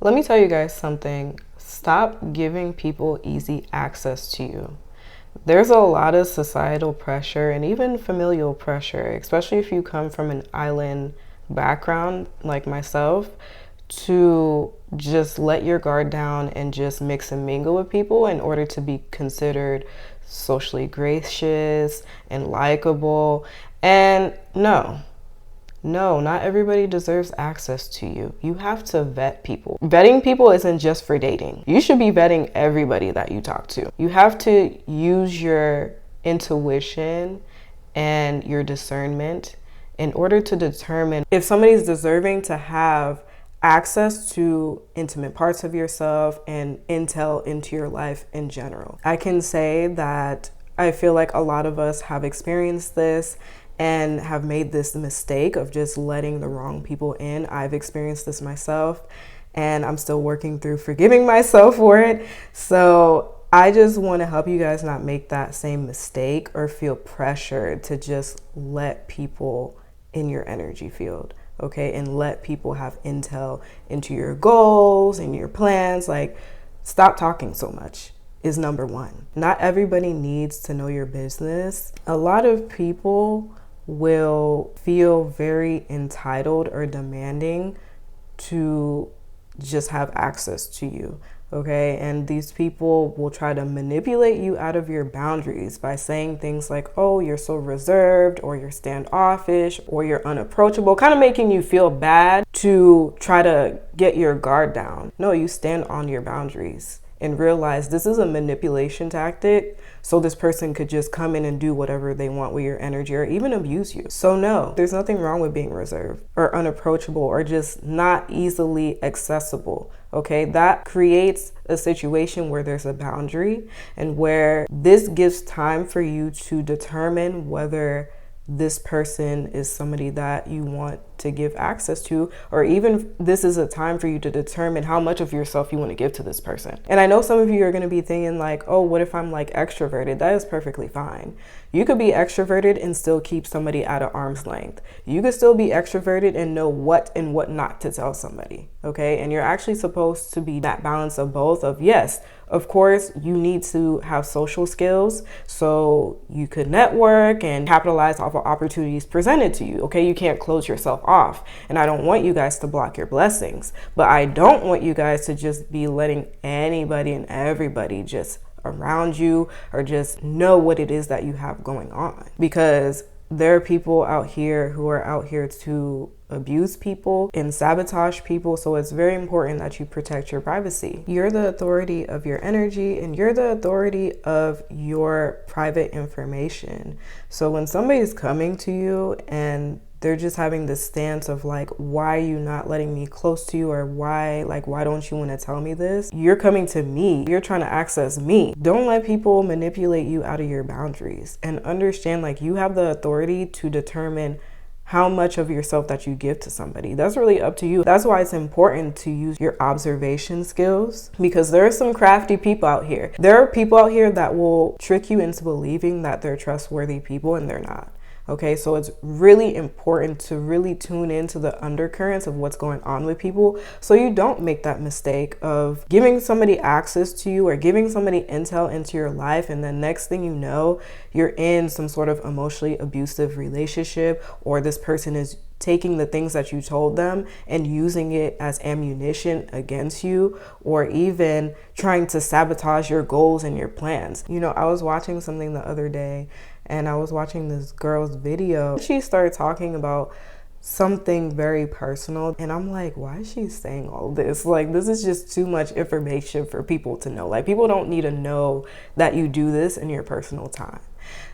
Let me tell you guys something. Stop giving people easy access to you. There's a lot of societal pressure and even familial pressure, especially if you come from an island background like myself, to just let your guard down and just mix and mingle with people in order to be considered socially gracious and likable. And no, not everybody deserves access to you. You have to vet people. Vetting people isn't just for dating. You should be vetting everybody that you talk to. You have to use your intuition and your discernment in order to determine if somebody's deserving to have access to intimate parts of yourself and intel into your life in general. I can say that I feel like a lot of us have experienced this and have made this mistake of just letting the wrong people in. I've experienced this myself and I'm still working through forgiving myself for it. So I just want to help you guys not make that same mistake or feel pressured to just let people in your energy field, okay? And let people have intel into your goals and your plans. Like, stop talking so much is number one. Not everybody needs to know your business. A lot of people will feel very entitled or demanding to just have access to you, okay? And these people will try to manipulate you out of your boundaries by saying things like, oh, you're so reserved, or you're standoffish, or you're unapproachable, kind of making you feel bad to try to get your guard down. No, you stand on your boundaries and realize this is a manipulation tactic, so this person could just come in and do whatever they want with your energy or even abuse you. So no, there's nothing wrong with being reserved or unapproachable or just not easily accessible, okay? That creates a situation where there's a boundary and where this gives time for you to determine whether this person is somebody that you want to give access to, or even this is a time for you to determine how much of yourself you want to give to this person. And I know some of you are going to be thinking like, oh, what if I'm like extroverted? That is perfectly fine. You could be extroverted and still keep somebody at an arm's length. You could still be extroverted and know what and what not to tell somebody, okay? And you're actually supposed to be that balance of both of, yes, of course, you need to have social skills so you could network and capitalize off of opportunities presented to you, okay? You can't close yourself off. And I don't want you guys to block your blessings, but I don't want you guys to just be letting anybody and everybody just around you or just know what it is that you have going on, because there are people out here who are out here to abuse people and sabotage people. So it's very important that you protect your privacy. You're the authority of your energy and you're the authority of your private information. So when somebody's coming to you and they're just having this stance of like, why are you not letting me close to you? Or why don't you want to tell me this? You're coming to me. You're trying to access me. Don't let people manipulate you out of your boundaries, and understand like you have the authority to determine how much of yourself that you give to somebody. That's really up to you. That's why it's important to use your observation skills, because there are some crafty people out here. There are people out here that will trick you into believing that they're trustworthy people and they're not. Okay, so it's really important to really tune into the undercurrents of what's going on with people so you don't make that mistake of giving somebody access to you or giving somebody intel into your life, and then next thing you know, you're in some sort of emotionally abusive relationship, or this person is taking the things that you told them and using it as ammunition against you, or even trying to sabotage your goals and your plans. You know, I was watching something the other day and I was watching this girl's video. She started talking about something very personal and I'm like, why is she saying all this? Like, this is just too much information for people to know. Like, people don't need to know that you do this in your personal time.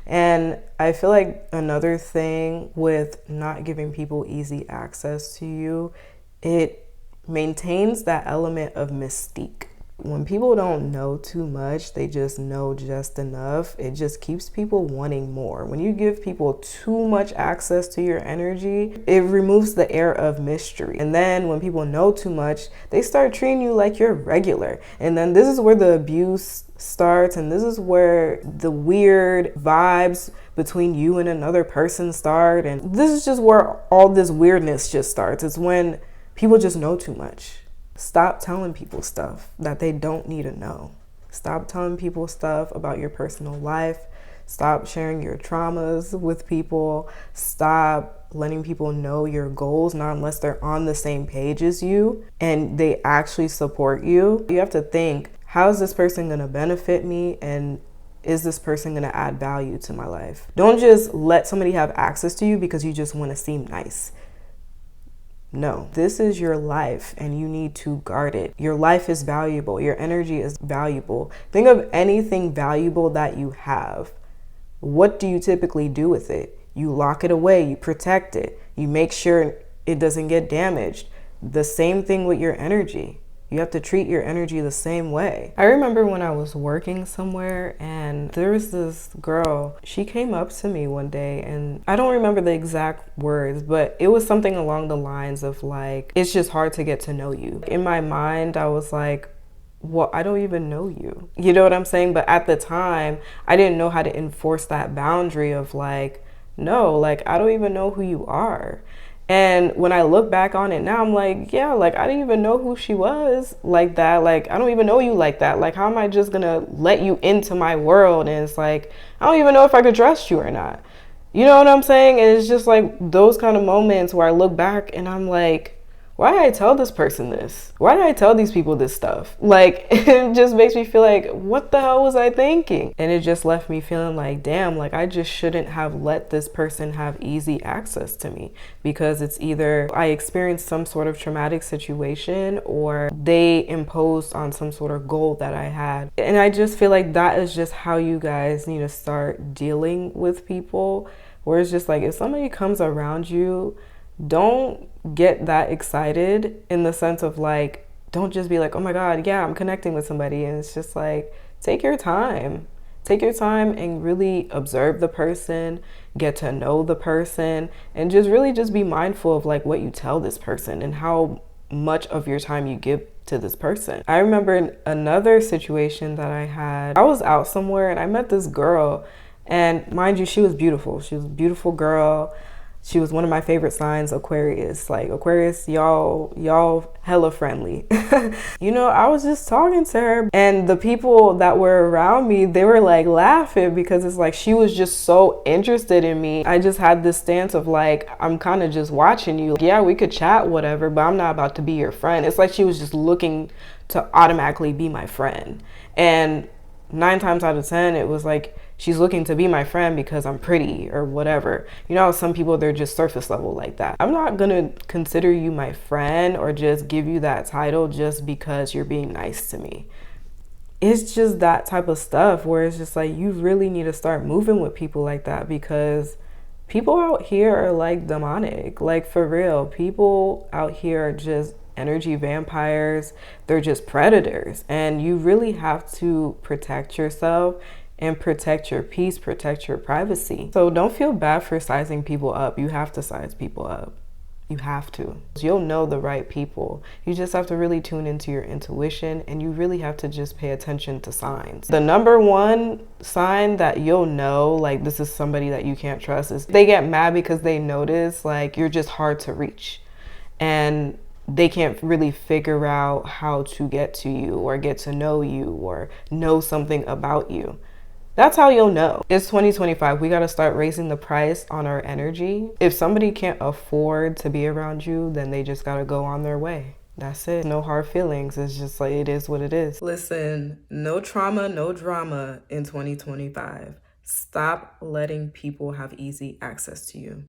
And I feel like another thing with not giving people easy access to you, it maintains that element of mystique. When people don't know too much, they just know just enough. It just keeps people wanting more. When you give people too much access to your energy, it removes the air of mystery. And then when people know too much, they start treating you like you're regular. And then this is where the abuse starts, and this is where the weird vibes between you and another person start. And this is just where all this weirdness just starts. It's when people just know too much. Stop telling people stuff that they don't need to know. Stop telling people stuff about your personal life. Stop sharing your traumas with people. Stop letting people know your goals, not unless they're on the same page as you and they actually support you. You have to think, how is this person going to benefit me, and is this person going to add value to my life? Don't just let somebody have access to you because you just want to seem nice. No, this is your life and you need to guard it. Your life is valuable. Your energy is valuable. Think of anything valuable that you have. What do you typically do with it? You lock it away, you protect it, you make sure it doesn't get damaged. The same thing with your energy. You have to treat your energy the same way. I remember when I was working somewhere and there was this girl, she came up to me one day, and I don't remember the exact words, but it was something along the lines of like, it's just hard to get to know you. In my mind, I was like, well, I don't even know you. You know what I'm saying? But at the time, I didn't know how to enforce that boundary of like, no, like, I don't even know who you are. And when I look back on it now, I'm like, yeah, like, I didn't even know who she was like that. Like, I don't even know you like that. Like, how am I just gonna let you into my world? And it's like, I don't even know if I could trust you or not. You know what I'm saying? And it's just like those kind of moments where I look back and I'm like, why did I tell this person this? Why did I tell these people this stuff? Like, it just makes me feel like, what the hell was I thinking? And it just left me feeling like, damn, like I just shouldn't have let this person have easy access to me, because it's either I experienced some sort of traumatic situation or they imposed on some sort of goal that I had. And I just feel like that is just how you guys need to start dealing with people, where it's just like, if somebody comes around you, don't get that excited, in the sense of like, don't just be like, oh my God, yeah, I'm connecting with somebody. And it's just like, take your time. Take your time and really observe the person, get to know the person, and just really just be mindful of like what you tell this person and how much of your time you give to this person. I remember in another situation that I had, I was out somewhere and I met this girl, and mind you, she was beautiful. She was a beautiful girl. She was one of my favorite signs, Aquarius. Like, Aquarius, y'all hella friendly. You know, I was just talking to her, and the people that were around me, they were like laughing, because it's like she was just so interested in me. I just had this stance of like, I'm kind of just watching you. Yeah, we could chat, whatever, but I'm not about to be your friend. It's like she was just looking to automatically be my friend. And 9 times out of 10, it was like, she's looking to be my friend because I'm pretty or whatever. You know, some people, they're just surface level like that. I'm not gonna consider you my friend or just give you that title just because you're being nice to me. It's just that type of stuff where it's just like, you really need to start moving with people like that, because people out here are like demonic. Like, for real, people out here are just energy vampires. They're just predators, and you really have to protect yourself and protect your peace, protect your privacy. So don't feel bad for sizing people up. You have to size people up. You have to. You'll know the right people. You just have to really tune into your intuition, and you really have to just pay attention to signs. The number one sign that you'll know, like, this is somebody that you can't trust, is they get mad because they notice like you're just hard to reach, and they can't really figure out how to get to you or get to know you or know something about you. That's how you'll know. It's 2025. We got to start raising the price on our energy. If somebody can't afford to be around you, then they just got to go on their way. That's it. No hard feelings. It's just like, it is what it is. Listen, no trauma, no drama in 2025. Stop letting people have easy access to you.